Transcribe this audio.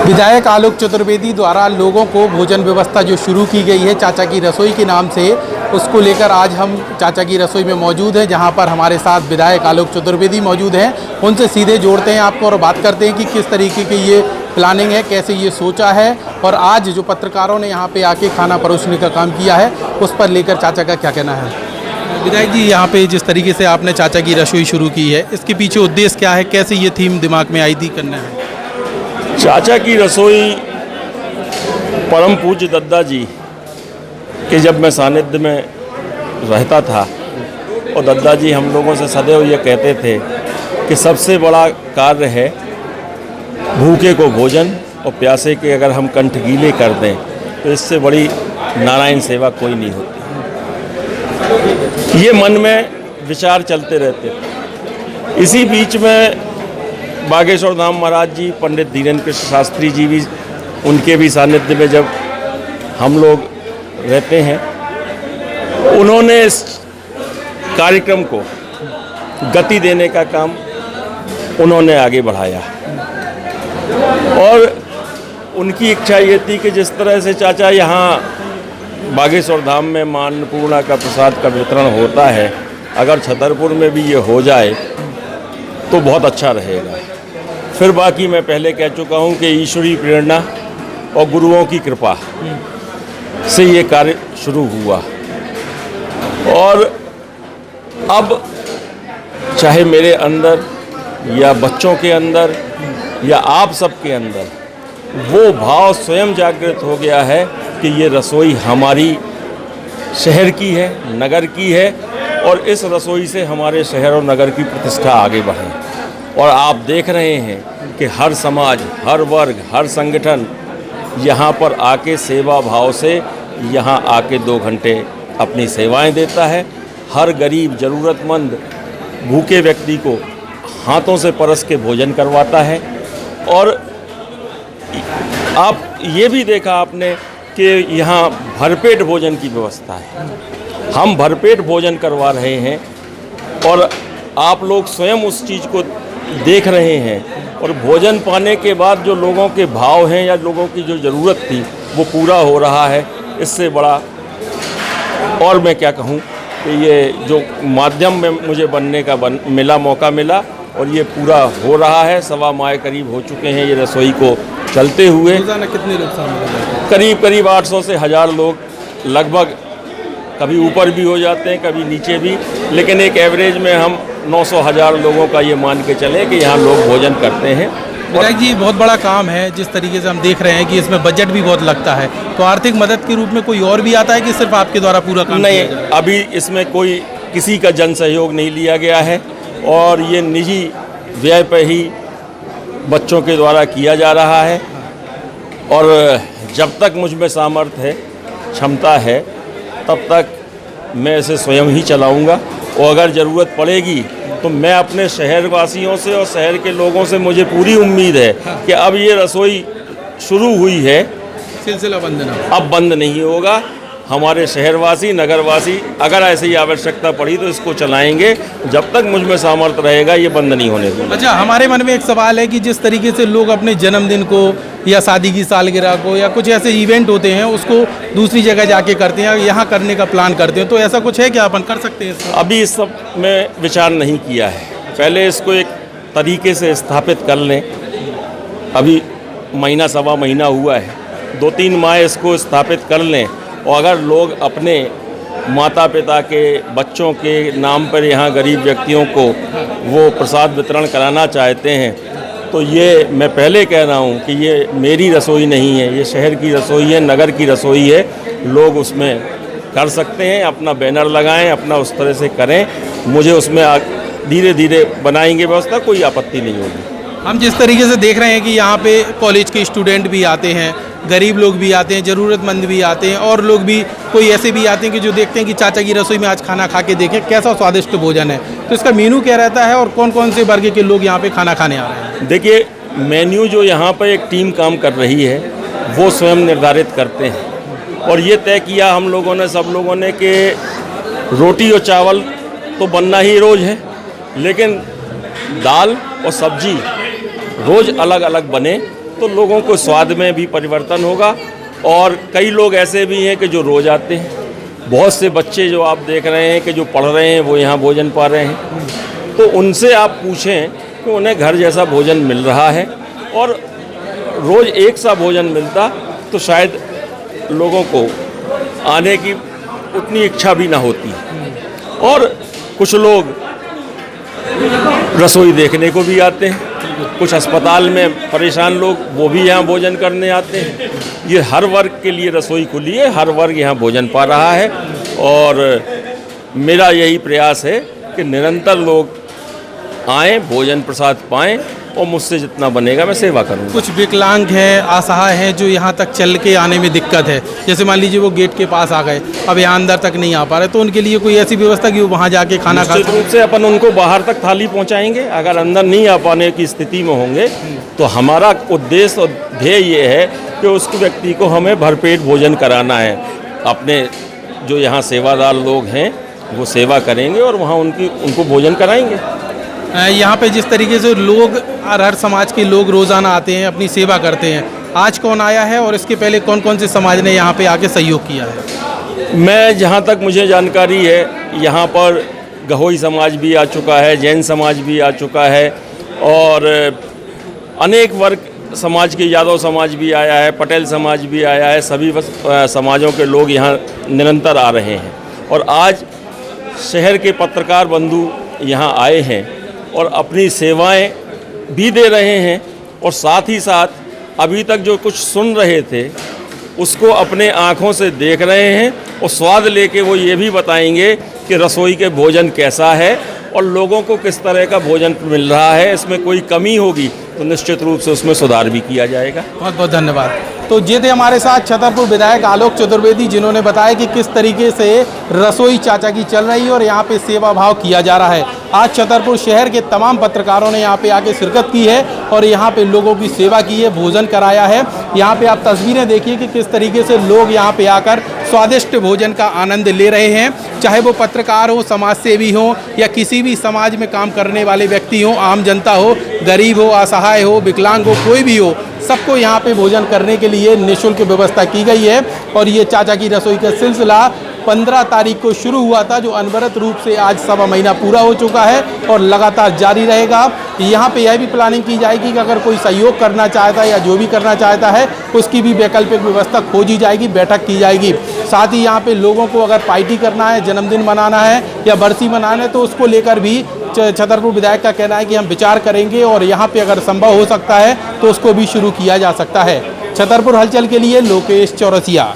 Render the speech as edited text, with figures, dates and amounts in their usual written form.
विधायक आलोक चतुर्वेदी द्वारा लोगों को भोजन व्यवस्था जो शुरू की गई है चाचा की रसोई के नाम से, उसको लेकर आज हम चाचा की रसोई में मौजूद हैं, जहां पर हमारे साथ विधायक आलोक चतुर्वेदी मौजूद हैं। उनसे सीधे जोड़ते हैं आपको और बात करते हैं कि किस तरीके की ये प्लानिंग है, कैसे ये सोचा है और आज जो पत्रकारों ने यहाँ पे आके खाना परोसने का काम किया है उस पर लेकर चाचा का क्या कहना है। विधायक जी, यहाँ पे जिस तरीके से आपने चाचा की रसोई शुरू की है, इसके पीछे उद्देश्य क्या है, कैसे ये थीम दिमाग में आई थी करना है? चाचा की रसोई परम पूज्य दद्दा जी के जब मैं सानिध्य में रहता था और दद्दा जी हम लोगों से सदैव ये कहते थे कि सबसे बड़ा कार्य है भूखे को भोजन और प्यासे के अगर हम कंठ गीले कर दें तो इससे बड़ी नारायण सेवा कोई नहीं होती। ये मन में विचार चलते रहते थे। इसी बीच में बागेश्वर धाम महाराज जी, पंडित धीरेन्द्र कृष्ण शास्त्री जी भी, उनके भी सानिध्य में जब हम लोग रहते हैं, उन्होंने इस कार्यक्रम को गति देने का काम उन्होंने आगे बढ़ाया और उनकी इच्छा ये थी कि जिस तरह से चाचा यहाँ बागेश्वर धाम में मां अन्नपूर्णा का प्रसाद का वितरण होता है, अगर छतरपुर में भी ये हो जाए तो बहुत अच्छा रहेगा। फिर बाकी मैं पहले कह चुका हूँ कि ईश्वरीय प्रेरणा और गुरुओं की कृपा से ये कार्य शुरू हुआ और अब चाहे मेरे अंदर या बच्चों के अंदर या आप सबके अंदर वो भाव स्वयं जागृत हो गया है कि ये रसोई हमारी शहर की है, नगर की है और इस रसोई से हमारे शहर और नगर की प्रतिष्ठा आगे बढ़े। और आप देख रहे हैं कि हर समाज, हर वर्ग, हर संगठन यहाँ पर आके सेवा भाव से यहाँ आके 2 घंटे अपनी सेवाएं देता है। हर गरीब, ज़रूरतमंद, भूखे व्यक्ति को हाथों से परस के भोजन करवाता है। और आप ये भी देखा आपने कि यहाँ भरपेट भोजन की व्यवस्था है। हम भरपेट भोजन करवा रहे हैं और आप लोग स्वयं उस चीज़ को देख रहे हैं और भोजन पाने के बाद जो लोगों के भाव हैं या लोगों की जो ज़रूरत थी वो पूरा हो रहा है। इससे बड़ा और मैं क्या कहूँ कि ये जो माध्यम में मुझे बनने का मौका मिला और ये पूरा हो रहा है। 1.25 माह करीब हो चुके हैं ये रसोई को चलते हुए। रोजाना कितने लोग शामिल होते हैं? करीब 800 से 1000 लोग लगभग, कभी ऊपर भी हो जाते हैं, कभी नीचे भी, लेकिन एक एवरेज में हम 900-1000 लोगों का ये मान के चले कि यहाँ लोग भोजन करते हैं। विधायक जी, बहुत बड़ा काम है, जिस तरीके से हम देख रहे हैं कि इसमें बजट भी बहुत लगता है, तो आर्थिक मदद के रूप में कोई और भी आता है कि सिर्फ आपके द्वारा पूरा काम नहीं, अभी इसमें कोई किसी का जन सहयोग नहीं लिया गया है और ये निजी व्यय पर ही बच्चों के द्वारा किया जा रहा है। और जब तक मुझ में सामर्थ्य है, क्षमता है, तब तक मैं इसे स्वयं ही चलाऊंगा और अगर ज़रूरत पड़ेगी तो मैं अपने शहर वासियों से और शहर के लोगों से, मुझे पूरी उम्मीद है कि अब ये रसोई शुरू हुई है, सिलसिला बंद ना, अब बंद नहीं होगा। हमारे शहरवासी, नगरवासी अगर ऐसी आवश्यकता पड़ी तो इसको चलाएंगे। जब तक मुझ में सामर्थ्य रहेगा ये बंद नहीं होने देंगे। अच्छा, हमारे मन में एक सवाल है कि जिस तरीके से लोग अपने जन्मदिन को या शादी की सालगिरह को या कुछ ऐसे इवेंट होते हैं उसको दूसरी जगह जाके करते हैं, यहाँ करने का प्लान करते हैं, तो ऐसा कुछ है क्या अपन कर सकते हैं? अभी इस सब में विचार नहीं किया है। पहले इसको एक तरीके से स्थापित कर लें। अभी महीना 1.25 महीना हुआ है, 2-3 माह इसको स्थापित कर लें और अगर लोग अपने माता पिता के, बच्चों के नाम पर यहाँ गरीब व्यक्तियों को वो प्रसाद वितरण कराना चाहते हैं तो ये मैं पहले कह रहा हूँ कि ये मेरी रसोई नहीं है, ये शहर की रसोई है, नगर की रसोई है। लोग उसमें कर सकते हैं, अपना बैनर लगाएं, अपना उस तरह से करें। मुझे उसमें धीरे धीरे बनाएंगे व्यवस्था, कोई आपत्ति नहीं होगी। हम जिस तरीके से देख रहे हैं कि यहाँ पे कॉलेज के स्टूडेंट भी आते हैं, गरीब लोग भी आते हैं, ज़रूरतमंद भी आते हैं और लोग भी कोई ऐसे भी आते हैं कि जो देखते हैं कि चाचा की रसोई में आज खाना खा के देखें कैसा स्वादिष्ट भोजन है, तो इसका मेन्यू क्या रहता है और कौन कौन से वर्ग के लोग यहाँ पे खाना खाने आ रहे हैं? देखिए, मेन्यू जो यहाँ पर एक टीम काम कर रही है वो स्वयं निर्धारित करते हैं और ये तय किया हम लोगों ने, सब लोगों ने, कि रोटी और चावल तो बनना ही रोज़ है, लेकिन दाल और सब्जी रोज़ अलग अलग बने तो लोगों को स्वाद में भी परिवर्तन होगा। और कई लोग ऐसे भी हैं कि जो रोज़ आते हैं, बहुत से बच्चे जो आप देख रहे हैं कि जो पढ़ रहे हैं वो यहाँ भोजन पा रहे हैं, तो उनसे आप पूछें कि उन्हें घर जैसा भोजन मिल रहा है और रोज़ एक सा भोजन मिलता तो शायद लोगों को आने की उतनी इच्छा भी ना होती। और कुछ लोग रसोई देखने को भी आते हैं, कुछ अस्पताल में परेशान लोग वो भी यहाँ भोजन करने आते हैं। ये हर वर्ग के लिए रसोई खुली है, हर वर्ग यहाँ भोजन पा रहा है और मेरा यही प्रयास है कि निरंतर लोग आएँ, भोजन प्रसाद पाएँ और मुझसे जितना बनेगा मैं सेवा करूँगा। कुछ विकलांग हैं, असहाय हैं, जो यहाँ तक चल के आने में दिक्कत है, जैसे मान लीजिए वो गेट के पास आ गए, अब यहाँ अंदर तक नहीं आ पा रहे, तो उनके लिए कोई ऐसी व्यवस्था कि वो वहाँ जाके खाना खा निश्चित रूप से अपन उनको बाहर तक थाली पहुँचाएंगे। अगर अंदर नहीं आ पाने की स्थिति में होंगे तो हमारा उद्देश्य और ध्येय ये है कि उस व्यक्ति को हमें भरपेट भोजन कराना है। अपने जो यहाँ सेवादार लोग हैं वो सेवा करेंगे और वहाँ उनको भोजन कराएंगे। यहाँ पे जिस तरीके से लोग हर समाज के लोग रोज़ाना आते हैं, अपनी सेवा करते हैं, आज कौन आया है और इसके पहले कौन कौन से समाज ने यहाँ पे आके सहयोग किया है? मैं जहाँ तक मुझे जानकारी है यहाँ पर गहोई समाज भी आ चुका है, जैन समाज भी आ चुका है और अनेक वर्ग समाज के, यादव समाज भी आया है, पटेल समाज भी आया है। सभी समाजों के लोग यहाँ निरंतर आ रहे हैं और आज शहर के पत्रकार बंधु यहाँ आए हैं और अपनी सेवाएं भी दे रहे हैं और साथ ही साथ अभी तक जो कुछ सुन रहे थे उसको अपने आँखों से देख रहे हैं और स्वाद लेके वो ये भी बताएंगे कि रसोई के भोजन कैसा है और लोगों को किस तरह का भोजन मिल रहा है। इसमें कोई कमी होगी तो निश्चित रूप से उसमें सुधार भी किया जाएगा। बहुत बहुत धन्यवाद। तो ये थे हमारे साथ छतरपुर विधायक आलोक चतुर्वेदी, जिन्होंने बताया कि किस तरीके से रसोई चाचा की चल रही है और यहाँ पे सेवा भाव किया जा रहा है। आज छतरपुर शहर के तमाम पत्रकारों ने यहाँ पे आके शिरकत की है और यहाँ पे लोगों की सेवा की है, भोजन कराया है। यहाँ पे आप तस्वीरें देखिए कि किस तरीके से लोग यहाँ पे आकर स्वादिष्ट भोजन का आनंद ले रहे हैं, चाहे वो पत्रकार हो, समाज सेवी हो या किसी भी समाज में काम करने वाले व्यक्ति हो, आम जनता हो, गरीब हो, असहाय हो, विकलांग हो, कोई भी हो, सबको यहाँ पे भोजन करने के लिए निःशुल्क व्यवस्था की गई है। और ये चाचा की रसोई का सिलसिला 15 तारीख को शुरू हुआ था, जो अनवरत रूप से आज सवा महीना पूरा हो चुका है और लगातार जारी रहेगा। यहाँ पे यह भी प्लानिंग की जाएगी कि अगर कोई सहयोग करना चाहता है या जो भी करना चाहता है उसकी भी वैकल्पिक व्यवस्था खोजी जाएगी, बैठक की जाएगी। साथ ही यहाँ पे लोगों को अगर पार्टी करना है, जन्मदिन मनाना है या बरसी मनाना है तो उसको लेकर भी छतरपुर विधायक का कहना है कि हम विचार करेंगे और यहाँ पे अगर संभव हो सकता है तो उसको भी शुरू किया जा सकता है। छतरपुर हलचल के लिए लोकेश चौरसिया।